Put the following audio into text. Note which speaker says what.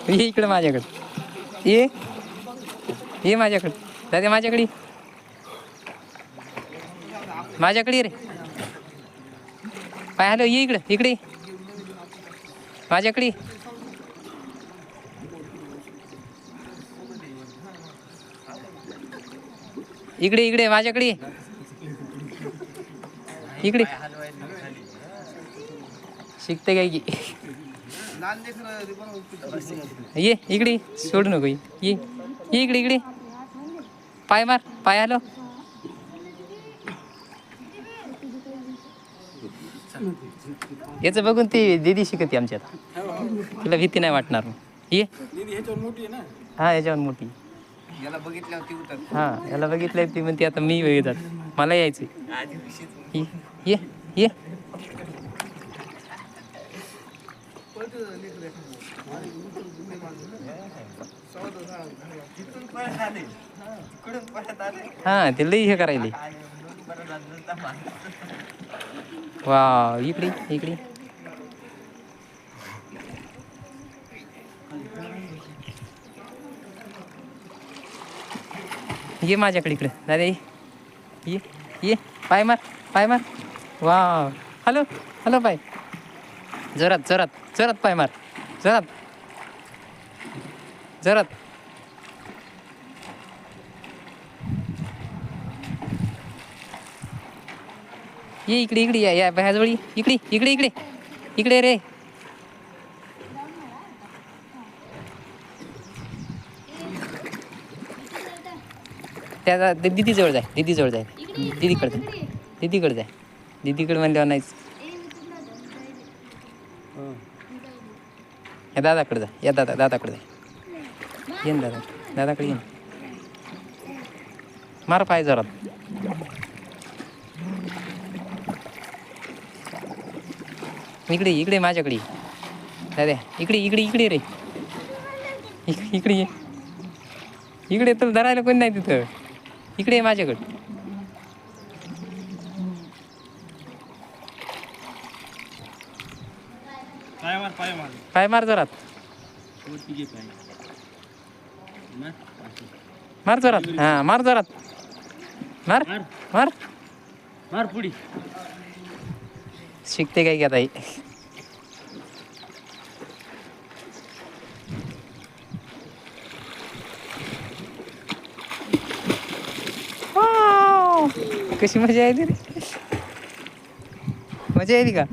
Speaker 1: ये इकडं माझ्याकडे ये माझ्याकडे दादा माझ्याकडे रे पाय हॅलो ये इकडे माझ्याकडे इकडे माझ्याकडे इकडे शिकते काय की ये इकडे सोडू नको ये इकडे पाय मार पाय हॅलो याचं बघून ती दीदी शिकते आमच्यात तिला भीती नाही वाटणार ये हा याच्यावर मोठी
Speaker 2: याला बघितल्यावर ती उतर.
Speaker 1: हा याला बघितलं ती म्हणते आता मी बघितलं मला यायचं ये हा ते लई हे करायले वा इकडे ये माझ्याकडे इकडे दादा ये पाय मार वा हॅलो पाय जोरात पाय मार जोरात ये इकडे या बाहेरजवळ इकडे रे त्या दीदीजवळ जाय दीदीकडे म्हणल्यावर नाहीच या दादाकडे जा या दादाकडे जा ये ना दादाकडे ये ना मार पाय जोरात इकडे माझ्याकडे दादा इकडे रे इकडे तर धरायला कोणी नाही तिथं इकडे माझ्याकडे पाय मार जोरात मार जोरात हा मार जोरात मार पुढी शिकते काय की आता ही कशी मजा आली रे मजा आली का